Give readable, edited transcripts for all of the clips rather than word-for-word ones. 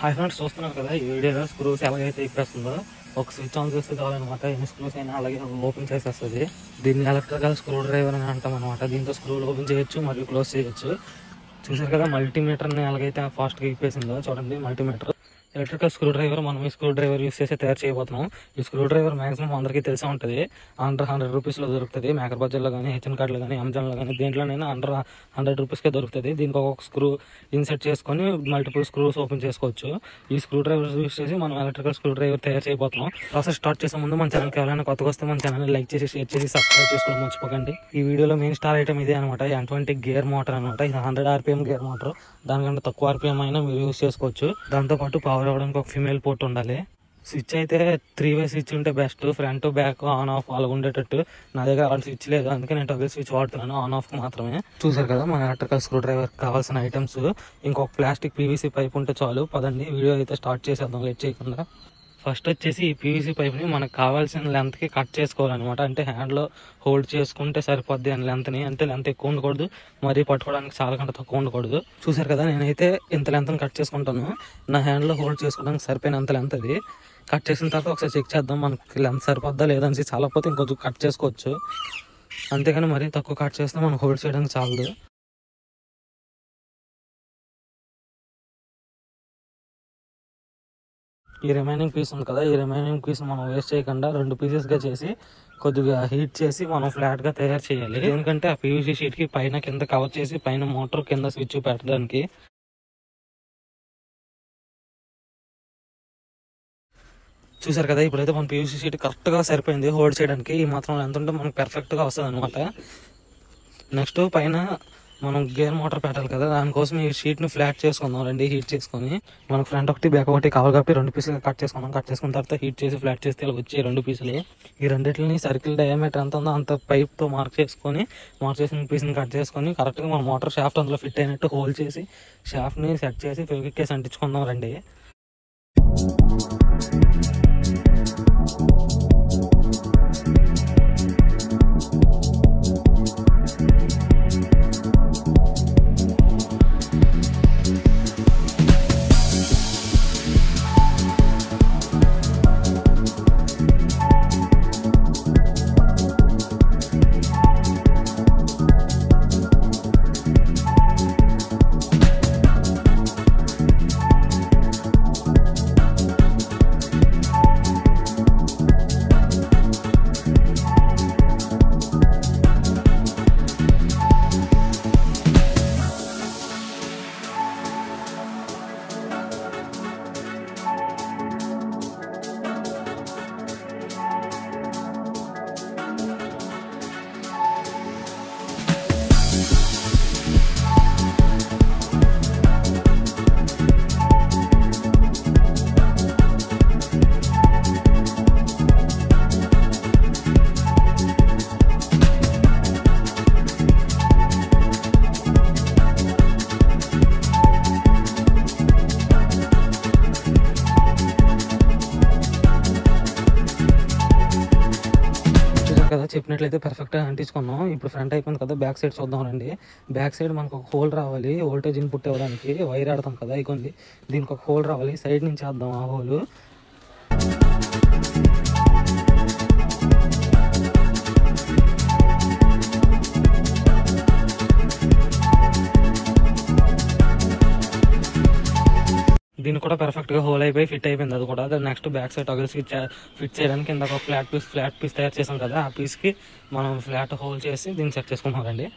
Hi friends, చూస్తున్నారు కదా ఈ వీడియోలో స్క్రూస్ ఎలాగైతే ఇప్పేస్తుందో ఒక స్విచ్ ఆన్ చేస్తే చాలన్నమాట. ఎన్ని స్క్రూస్ అయినా అలాగే ఓపెన్ చేసేస్తుంది. దీన్ని ఎలక్ట్రికల్ స్క్రూ డ్రైవర్ అని అంటాం అనమాట. దీంతో స్క్రూలు ఓపెన్ చేయొచ్చు మరియు క్లోజ్ చేయొచ్చు. చూసారు కదా మల్టీమీటర్ని ఎలాగైతే ఫాస్ట్గా ఇప్పేసిందో చూడండి. మల్టీమీటర్ ఎలక్ట్రికల్ స్క్రూ డ్రైవర్ మనం ఈ స్క్రూ డ్రైవర్ యూస్ చేసి తయారు చేయబోతున్నాం. ఈ స్క్రూ డ్రైవర్ మాక్సిమం అందరికీ తెలిసే ఉంటుంది. అండర్ 100 రూపీస్లో దొరుకుతుంది. మేకర్ బజార్లో కానీ, హెచ్ఎన్ కార్డులో కానీ, అమెజాన్లో కానీ దేంట్లోనైనా అండర్ 100 రూపీస్కే దొరుకుతుంది. దీనికి ఒక స్క్రూ ఇన్సెట్ చేసుకొని మల్టిపుల్ స్క్రూస్ ఓపెన్ చేసుకోవచ్చు. ఈ స్క్రూ డ్రైవర్ యూస్ చేసి మనం ఎలక్ట్రికల్ స్క్రూ డ్రైవర్ తయారు చేయబోతున్నాం. ప్రాసెస్ స్టార్ట్ చేసే ముందు మన ఛానల్కి ఎవరైనా కొత్తగా వస్తే మన ఛానల్ని లైక్ చేసి, షేర్ చేసి, సబ్స్క్రైబ్ చేసుకోవడం మర్చిపోకండి. ఈ వీడియోలో మెయిన్ స్టార్ ఐటమ్ ఇదే అనమాట. N20 గేర్ మోటార్ అనమాట. ఇది 100 RPM గేర్ మోటార్. దానికంటే తక్కువ RPM అయినా మీరు యూస్ చేసుకోవచ్చు. దాంతోపాటు పవర్ అవ్వడానికి ఒక ఫీమేల్ పోర్ట్ ఉండాలి. స్విచ్ అయితే 3-way స్విచ్ ఉంటే best. Front back on off అలా ఉండేటట్టు. నా దగ్గర ఆ స్విచ్ లేదు, అందుకే నేను టగల్ స్విచ్ వాడుతున్నాను, ఆన్ ఆఫ్ మాత్రమే. చూసారు కదా మన ఎలక్ట్రికల్ స్క్రూ డ్రైవర్ కావాల్సిన ఐటమ్స్. ఇంకొక ప్లాస్టిక్ PVC పైప్ ఉంటే చాలు. పదండి వీడియో అయితే స్టార్ట్ చేసేద్దాం లేట్ చేయకుండా. ఫస్ట్ వచ్చేసి ఈ PVC పైప్ని మనకు కావాల్సిన లెంత్కి కట్ చేసుకోవాలన్నమాట. అంటే హ్యాండ్లో హోల్డ్ చేసుకుంటే సరిపోద్ది అని లెంత్ని. అంటే లెంత్ ఎక్కువ ఉండకూడదు, మరీ పట్టుకోవడానికి చాలా కంటే తక్కువ ఉండకూడదు. చూసారు కదా నేనైతే ఇంత లెంత్ని కట్ చేసుకుంటాను. నా హ్యాండ్లో హోల్డ్ చేసుకోవడానికి సరిపోయినంత లెంత్ అది. కట్ చేసిన తర్వాత ఒకసారి చెక్ చేద్దాం మనకి లెంత్ సరిపోద్దా లేదని. చాలా పోతే ఇంకొంచెం కట్ చేసుకోవచ్చు. అంతేగాని మరీ తక్కువ కట్ చేస్తే మనం హోల్డ్ చేయడానికి చాలదు. ఈ రిమైనింగ్ పీస్ ఉంది కదా, ఈ రిమైనింగ్ పీస్ మనం వేస్ట్ చేయకుండా 2 పీసెస్గా చేసి కొద్దిగా హీట్ చేసి మనం ఫ్లాట్గా తయారు చేయాలి. ఎందుకంటే ఆ PVC షీట్కి పైన కింద కవర్ చేసి పైన మోటార్ కింద స్విచ్ పెట్టడానికి. చూసారు కదా ఇప్పుడైతే మన PVC షీట్ కరెక్ట్గా సరిపోయింది హోల్డ్ చేయడానికి. ఈ మాత్రం ఎంత ఉంటే మనకు పర్ఫెక్ట్గా వస్తుంది అనమాట. నెక్స్ట్ పైన మనం గేర్ మోటార్ పెట్టాలి కదా, దానికోసం ఈ షీట్ని ఫ్లాట్ చేసుకుందాం రండి. హీట్ చేసుకొని మనకు ఫ్రంట్ ఒకటి బ్యాక్ ఒకటి కావాలి కాబట్టి 2 పీసులుగా కట్ చేసుకుందాం. కట్ చేసుకున్న తర్వాత హీట్ చేసి ఫ్లాట్ చేస్తే ఇలా వచ్చే 2 పీసులు. ఈ రెండింటిని సర్కిల్ డయామీటర్ ఎంత ఉందో అంత పైప్తో మార్క్ చేసిన పీస్ని కట్ చేసుకొని కరెక్ట్గా మన మోటార్ షాఫ్ట్ అందులో ఫిట్ అయినట్టు హోల్డ్ చేసి షాఫ్ట్ని సెట్ చేసి ఫెవిక్విక్ అంటించుకుందాం రండి. కదా చెప్పినట్లయితే పర్ఫెక్ట్గా అంటించుకున్నాం. ఇప్పుడు ఫ్రంట్ అయిపోయింది కదా, బ్యాక్ సైడ్ చూద్దాం రండి. బ్యాక్ సైడ్ మనకు ఒక హోల్ రావాలి వోల్టేజ్ ఇన్పుట్ ఇవ్వడానికి. వైర్ ఆడతాం కదా ఇగోండి, దీనికి ఒక హోల్ రావాలి. సైడ్ నుంచి వేద్దాం ఆ హోల్. దీన్ని కూడా పర్ఫెక్ట్గా హోల్ అయిపోయి ఫిట్ అయిపోయింది అది కూడా. Next back side toggle switch fit చేయడానికి ఇందాక ఒక ఫ్లాట్ పీస్ తయారు చేసాం కదా, ఆ పీస్కి మనం ఫ్లాట్ హోల్ చేసి దీన్ని సెట్ చేసుకుంటాం రండి.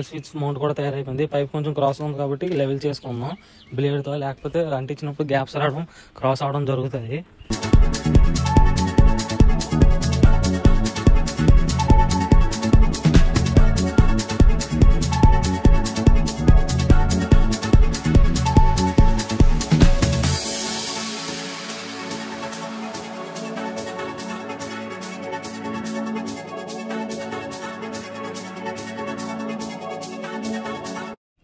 స్విచ్ మౌంట్ కూడా తయారైపోయింది. పైప్ కొంచెం క్రాస్ ఉంది కాబట్టి లెవెల్ చేసుకున్నాం బ్లేడ్తో, లేకపోతే అంటించినప్పుడు గ్యాప్స్ రావడం క్రాస్ అవడం జరుగుతుంది.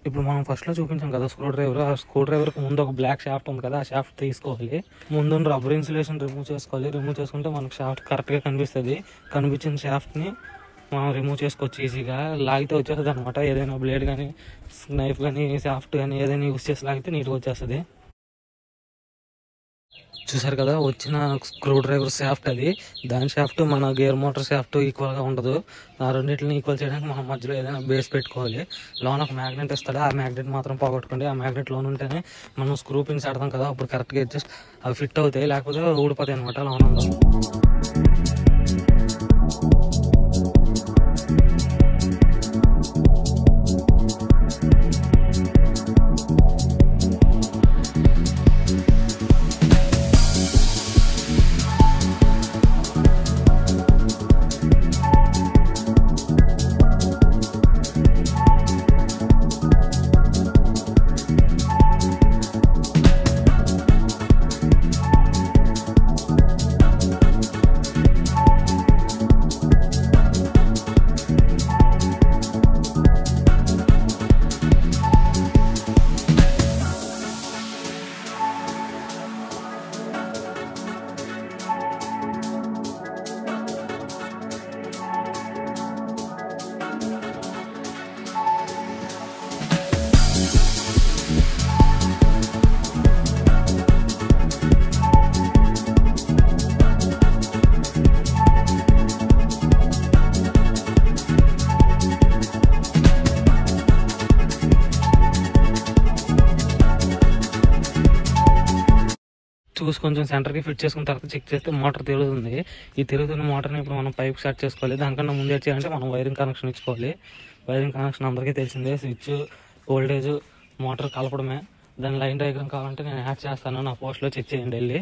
ఇప్పుడు మనం ఫస్ట్లో చూపించాం కదా స్క్రూ డ్రైవర్, ఆ స్క్రూ డ్రైవర్కి ముందు ఒక బ్లాక్ షాఫ్ట్ ఉంది కదా, ఆ షాఫ్ట్ తీసుకోవాలి. ముందు రబ్బర్ ఇన్సులేషన్ రిమూవ్ చేసుకోవాలి. రిమూవ్ చేసుకుంటే మనకు షాఫ్ట్ కరెక్ట్గా కనిపిస్తుంది. కనిపించిన షాఫ్ట్ని మనం రిమూవ్ చేసుకోవచ్చు ఈజీగా. లాగితే వచ్చేస్తుంది అనమాట. ఏదైనా బ్లేడ్ కానీ నైఫ్ కానీ షాఫ్ట్ కానీ ఏదైనా యూస్ చేసి లాగితే నీట్గా వచ్చేస్తుంది. చూసారు కదా వచ్చిన స్క్రూ డ్రైవర్ షాఫ్ట్ అది. దాని షాఫ్ట్ మన గేర్ మోటార్ షాఫ్ట్ ఈక్వల్గా ఉండదు. ఆ రెండింటిని ఈక్వల్ చేయడానికి మనం మధ్యలో ఏదైనా బేస్ పెట్టుకోవాలి. లోన ఒక మ్యాగ్నెట్ ఇస్తాడు, ఆ మ్యాగ్నెట్ మాత్రం పోగొట్టుకోండి. ఆ మ్యాగ్నెట్ లోన్ ఉంటేనే మనం స్క్రూ పిన్స్ ఆడతాం కదా, అప్పుడు కరెక్ట్గా అడ్జస్ట్ అవి ఫిట్ అవుతాయి, లేకపోతే ఊడిపోతాయి అనమాట లోనంలో. చూసి కొంచెం సెంటర్కి ఫిట్ చేసుకున్న తర్వాత చెక్ చేస్తే మోటార్ తిరుగుతుంది. ఈ తిరుగుతున్న మోటార్ని ఇప్పుడు మనం పైప్ సెట్ చేసుకోవాలి. దానికన్నా ముందు ఏం చేయాలంటే మనం వైరింగ్ కనెక్షన్ ఇచ్చుకోవాలి. వైరింగ్ కనెక్షన్ అందరికీ తెలిసిందే. స్విచ్, వోల్టేజ్, మోటార్ కలపడమే. దాని లైన్ డయాగ్రామ్ కావాలంటే నేను యాడ్ చేస్తాను, నా పోస్ట్లో చెక్ చేయండి వెళ్ళి.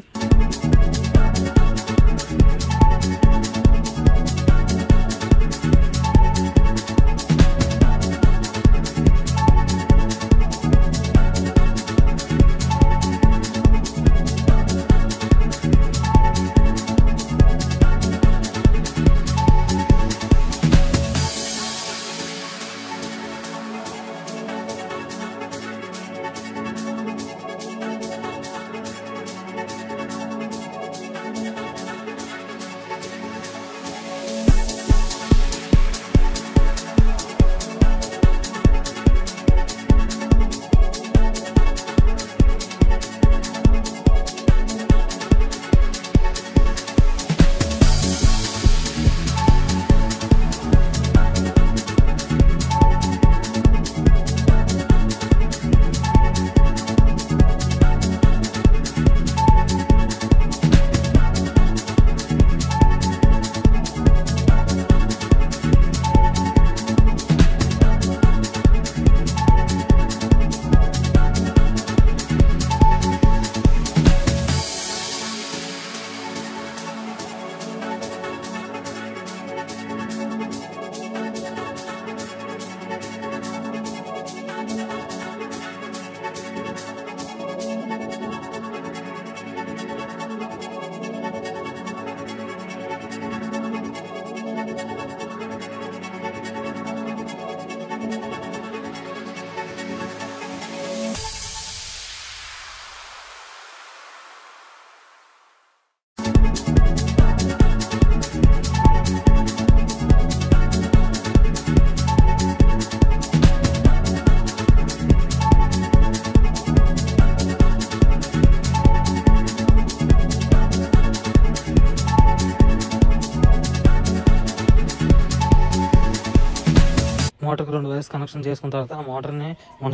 మోటార్కి 2 వైర్స్ కనెక్షన్ చేసుకున్న తర్వాత ఆ మోటార్ని మన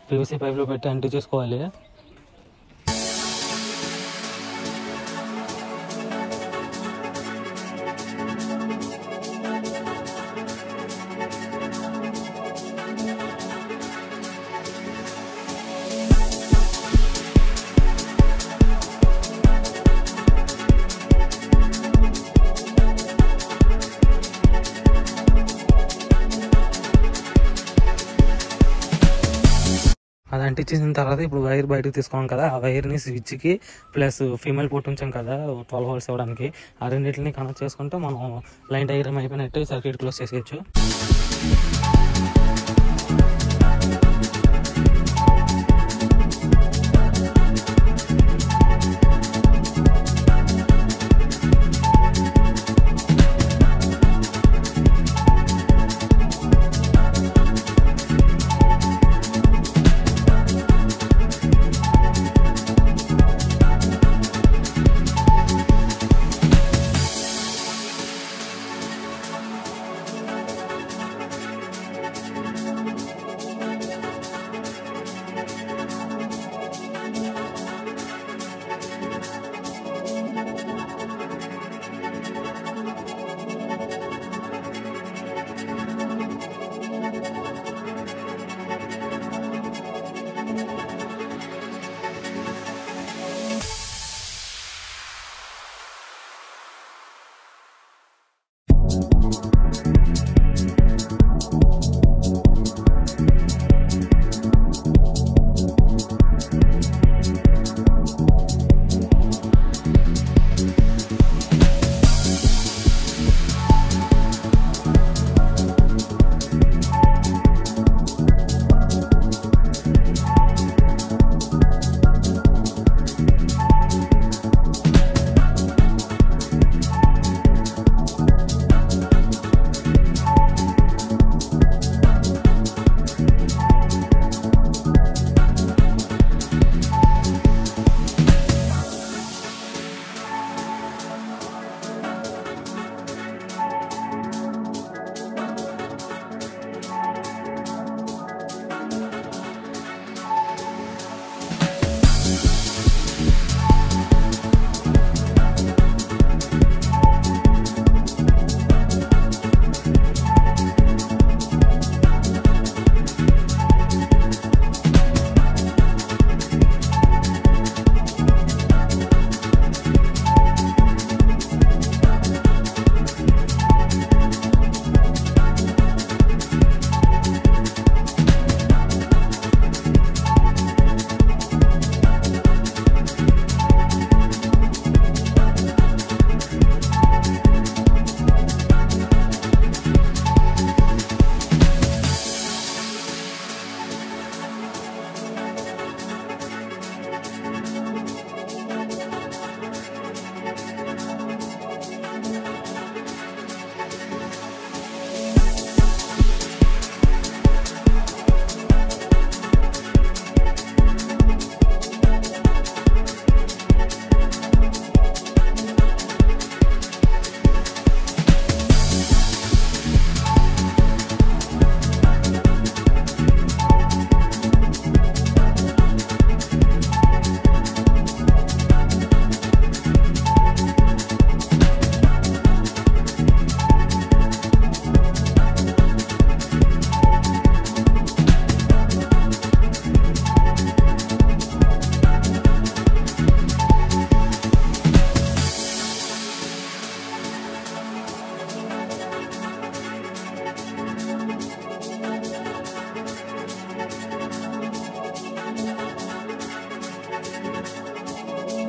పీవీసీ పైప్లో పెట్టి అంటి చేసుకోవాలి. అంటించేసిన తర్వాత ఇప్పుడు వైర్ బయటకు తీసుకున్నాం కదా, ఆ వైర్ని స్విచ్కి ప్లస్ ఫీమేల్ పోర్ట్ ఉంచాం కదా 12 volts ఇవ్వడానికి, ఆ రెండింటిని కనెక్ట్ చేసుకుంటే మనం లైన్ డయాగ్రామ్ అయిపోయినట్టు సర్క్యూట్ క్లోజ్ చేసేయచ్చు.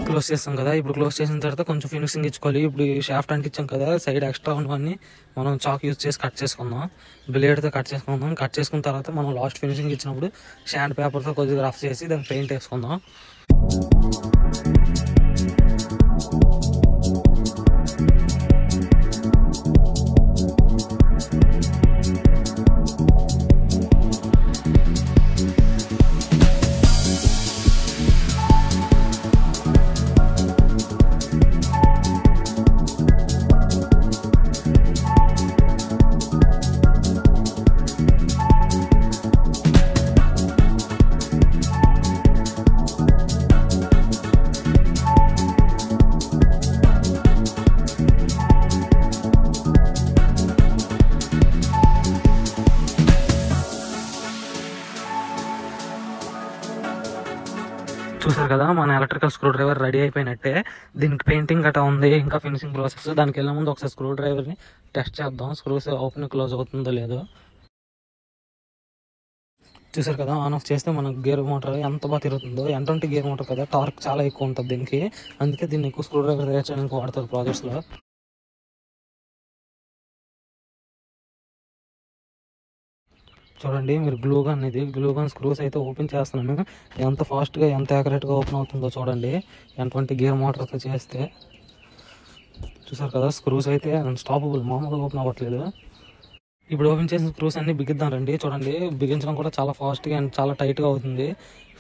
క్లోజ్ చేస్తాం కదా. ఇప్పుడు క్లోజ్ చేసిన తర్వాత కొంచెం ఫినిషింగ్ ఇచ్చుకోవాలి. ఇప్పుడు ఈ షాఫ్ట్ అంటించాం కదా, సైడ్ ఎక్స్ట్రా ఉన్నవన్నీ మనం చాక్ యూజ్ చేసి కట్ చేసుకుందాం. బ్లేడ్తో కట్ చేసుకుందాం. కట్ చేసుకున్న తర్వాత మనం లాస్ట్ ఫినిషింగ్ ఇచ్చినప్పుడు శాండ్ పేపర్తో కొద్దిగా రఫ్ చేసి దానికి పెయింట్ వేసుకుందాం. చూసారు కదా, మన ఎలక్ట్రికల్ స్క్రూ డ్రైవర్ రెడీ అయిపోయినట్టే. దీనికి పెయింటింగ్ గట్రా ఉంది, ఇంకా ఫినిషింగ్ ప్రాసెస్. దానికి వెళ్ళే ముందు ఒకసారి స్క్రూ డ్రైవర్ని టెస్ట్ చేద్దాం, స్క్రూస్ ఓపెన్ క్లోజ్ అవుతుందో లేదో. చూసారు కదా, ఆన్ ఆఫ్ చేస్తే మనకు గేర్ మోటార్ ఎంత బాగా తిరుగుతుందో. N20 గేర్ మోటార్ కదా, టార్క్ చాలా ఎక్కువ ఉంటుంది దీనికి, అందుకే దీన్ని ఎక్కువ స్క్రూ డ్రైవర్ తయారు చేయడానికి వాడతారు ప్రాజెక్ట్స్లో. చూడండి మీరు గ్లూ గన్ స్క్రూస్ అయితే ఓపెన్ చేస్తున్నాను. ఎంత ఫాస్ట్గా ఎంత యాక్యురేట్గా ఓపెన్ అవుతుందో చూడండి N20 గేర్ మోటార్తో చేస్తే. చూసారు కదా, స్క్రూస్ అయితే అన్స్టాపబుల్, మామూలుగా ఓపెన్ అవ్వట్లేదు. ఇప్పుడు ఓపెన్ చేసిన స్క్రూస్ అన్ని బిగిద్దాం రండి. చూడండి బిగించడం కూడా చాలా ఫాస్ట్గా అండ్ చాలా టైట్గా అవుతుంది.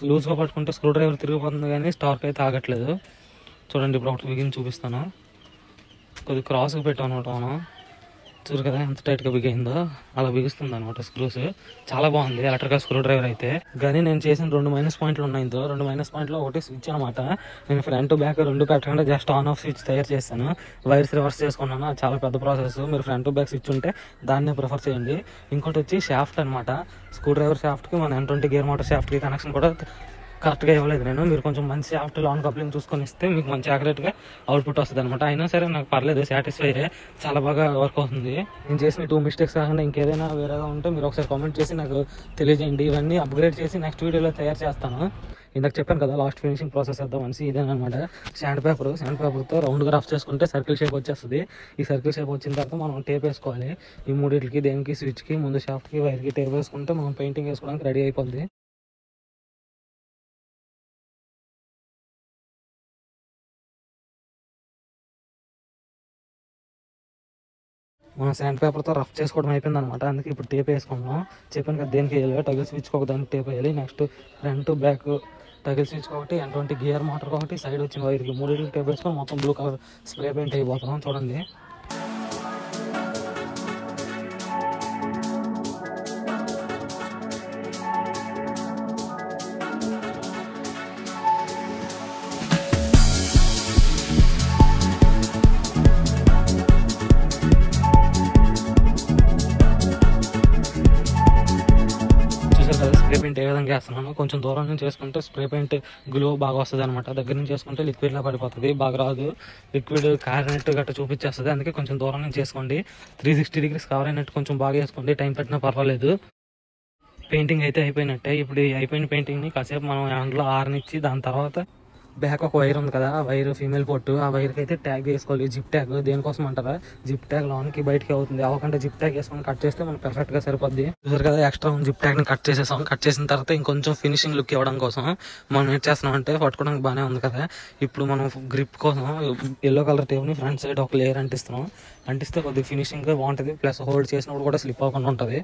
లూజ్గా పట్టుకుంటే స్క్రూ డ్రైవర్ తిరిగిపోతుంది కానీ స్టార్క్ అయితే ఆగట్లేదు. చూడండి ఇప్పుడు ఒకటి బిగించి చూపిస్తాను. కొద్దిగా క్రాస్గా పెట్టాను అనమాట మనం. చూరు కదా ఎంత టైట్గా బిగిందో, అలా బిగుస్తుంది అనమాట స్క్రూస్. చాలా బాగుంది ఎలక్ట్రికల్ స్క్రూ డ్రైవర్ అయితే. కానీ నేను చేసిన 2 మైనస్ పాయింట్లు ఉన్నాయి ఇందులో. 2 మైనస్ పాయింట్లో ఒకటి స్విచ్ అనమాట. నేను ఫ్రంట్ బ్యాక్ 2 పెట్టకుండా జస్ట్ ఆన్ ఆఫ్ స్విచ్ తయారు చేస్తాను. వైర్స్ రివర్స్ చేసుకున్నాను, అది చాలా పెద్ద ప్రాసెస్. మీరు ఫ్రంట్ బ్యాక్ స్విచ్ ఉంటే దాన్నే ప్రిఫర్ చేయండి. ఇంకోటి వచ్చి షాఫ్ట్ అనమాట. స్క్రూ డ్రైవర్ షాఫ్ట్కి మన N20 గేర్ మోటార్ షాఫ్ట్కి కనెక్షన్ కూడా కరెక్ట్గా ఇవ్వలేదు నేను. మీరు కొంచెం మంచి షాఫ్ట్ లాంగ్ కప్లింగ్ చూసుకొని ఇస్తే మీకు మంచి యాక్యురేట్గా అవుట్పుట్ వస్తుంది అనమాట. అయినా సరే నాకు పర్లేదు, సాటిస్ఫై చాలా బాగా వర్క్ అవుతుంది. నేను చేసిన 2 మిస్టేక్స్ కాకుండా ఇంకేదైనా వేరేగా ఉంటే మీరు ఒకసారి కామెంట్ చేసి నాకు తెలియజేయండి. ఇవన్నీ అప్గ్రేడ్ చేసి నెక్స్ట్ వీడియోలో తయారు చేస్తాను. ఇందాక చెప్పాను కదా లాస్ట్ ఫినిషింగ్ ప్రాసెస్ చేద్దాం అనేసి, ఇదేనమాట. శాండ్ పేపర్తో రౌండ్గా రఫ్ చేసుకుంటే సర్కిల్ షేప్ వచ్చేస్తుంది. ఈ సర్కిల్ షేప్ వచ్చిన తర్వాత మనం టేప్ వేసుకోవాలి. ఈ మూడింటికి, దేనికి, స్విచ్కి, ముందు షాఫ్ట్కి, వైర్కి టేప్ వేసుకుంటే మనం పెయింటింగ్ వేసుకోవడానికి రెడీ అయిపోద్ది. మనం శాండ్ పేపర్తో రఫ్ చేసుకోవడం అయిపోయింది అనమాట. అందుకే ఇప్పుడు టేప్ వేసుకుంటున్నాం. చెప్పాను కదా దేనికి వేయాలి, టగిల్ స్విచ్కి ఒక దానికి టేప్ వేయాలి. నెక్స్ట్ ఫ్రంట్ బ్యాక్ టగిల్ స్విచ్ ఒకటి, N20 గేర్ మోటార్ ఒకటి, సైడ్ వచ్చిన వైర్కి, మూడింటికి టేప్ వేసుకొని మొత్తం బ్లూ కలర్ స్ప్రే పెయింట్ అయిపోతున్నాం. చూడండి స్ప్రే పెయింట్ ఏ విధంగా వేస్తున్నాను. కొంచెం దూరం నుంచి చేసుకుంటే స్ప్రే పెయింట్ గ్లో బాగా వస్తుంది అనమాట. దగ్గర నుంచి చేసుకుంటే లిక్విడ్లా పడిపోతుంది, బాగా రాదు. లిక్విడ్ కారినట్టు గట్రా చూపించేస్తుంది. అందుకే కొంచెం దూరం నుంచి చేసుకోండి. 360 degrees కవర్ అయినట్టు కొంచెం బాగా వేసుకోండి. టైం పెట్టినా పర్వాలేదు. పెయింటింగ్ అయితే అయిపోయినట్టే. ఇప్పుడు అయిపోయిన పెయింటింగ్ని కాసేపు మనం హ్యాండ్లో ఆరనిచ్చి దాని తర్వాత బ్యాక్ ఒక వైర్ ఉంది కదా, వైర్ ఫీమేల్ పొట్టు, ఆ వైర్కి అయితే ట్యాగ్ వేసుకోవాలి. జిప్ ట్యాగ్ దేనికోసం అంటారా, జిప్ ట్యాగ్ లోనికి బయటకి అవుతుంది. అవకంటే జిప్ ట్యాగ్ వేసుకొని కట్ చేస్తే మనకు పర్ఫెక్ట్గా సరిపోద్ది. చూసారు కదా, ఎక్స్ట్రా జిప్ ట్యాగ్ని కట్ చేసేసాం. కట్ చేసిన తర్వాత ఇంకొంచెం ఫినిషింగ్ లుక్ ఇవ్వడం కోసం మనం ఏం చేస్తున్నాం అంటే, పట్టుకోవడానికి బాగానే ఉంది కదా, ఇప్పుడు మనం గ్రిప్ కోసం ఎల్లో కలర్ టేప్ని ఫ్రంట్ సైడ్ ఒక లేయర్ అంటిస్తున్నాం. అంటిస్తే కొద్దిగా ఫినిషింగ్గా బాగుంటుంది, ప్లస్ హోల్డ్ చేసినప్పుడు కూడా స్లిప్ అవ్వకుండా ఉంటుంది.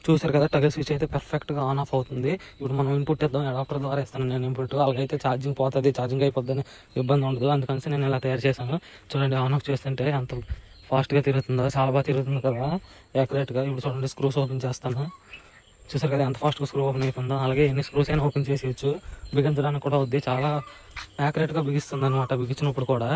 చూసారు కదా, టగల్ స్విచ్ అయితే పర్ఫెక్ట్గా ఆన్ ఆఫ్ అవుతుంది. ఇప్పుడు మనం ఇన్పుట్ ఇద్దాం. అడాప్టర్ ద్వారా ఇస్తాను నేను ఇన్పుట్. అలాగైతే ఛార్జింగ్ పోతుంది, ఛార్జింగ్ అయిపోద్దని ఇబ్బంది ఉండదు. అందుకని నేను ఇలా తయారు చేశాను. చూడండి ఆన్ ఆఫ్ చేస్తుంటే ఎంత ఫాస్ట్గా తిరుగుతుందో, చాలా బాగా తిరుగుతుంది కదా యాక్యురేట్గా. ఇప్పుడు చూడండి స్క్రూస్ ఓపెన్ చేస్తాను. చూసారు కదా ఎంత ఫాస్ట్గా స్క్రూ ఓపెన్ అయిపోతుందో. అలాగే ఎన్ని స్క్రూస్ అయినా ఓపెన్ చేసేయచ్చు. బిగించడానికి కూడా అవుద్ది, చాలా యాక్యురేట్గా బిగిస్తుంది అనమాట బిగించినప్పుడు కూడా.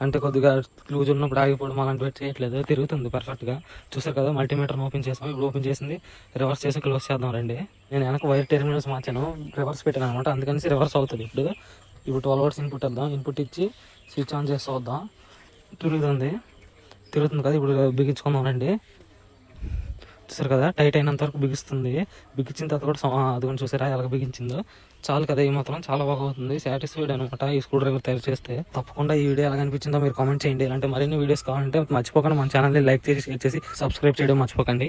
అంటే కొద్దిగా లూజ్ ఉన్నప్పుడు ఆగిపోవడం అలాంటివి చేయట్లేదు, తిరుగుతుంది పర్ఫెక్ట్గా. చూసారు కదా, మల్టీమీటర్ని ఓపెన్ చేసాం. ఇప్పుడు ఓపెన్ చేసింది రివర్స్ చేసి క్లోజ్ చేద్దాం రండి. నేను వెనక వైర్ టెర్మినల్స్ మార్చాను, రివర్స్ పెట్టాను అనమాట, అందుకని రివర్స్ అవుతుంది. ఇప్పుడు 12 volts ఇన్పుట్ ఇద్దాం. ఇన్పుట్ ఇచ్చి స్విచ్ ఆన్ చేసి వద్దాం. తిరుగుతుంది కదా. ఇప్పుడు బిగించుకుందాం రండి. చూసారు కదా, టైట్ అయినంత వరకు బిగిస్తుంది. బిగించిన తర్వాత కూడా అది కూడా చూసారా ఎలా బిగించిందో. చాలు కదా, ఈ మాత్రం చాలా బాగా అవుతుంది. సాటిస్ఫైడ్ అనమాట ఈ స్క్రూ డ్రైవర్ తయారు చేస్తే. తప్పకుండా ఈ వీడియో ఎలా అనిపించిందో మీరు కామెంట్ చేయండి. ఇలాంటి మరిన్ని వీడియోస్ కావాలంటే మర్చిపోకుండా మన ఛానల్ని లైక్ చేసి, షేర్ చేసి, సబ్స్క్రైబ్ చేయడం మర్చిపోకండి.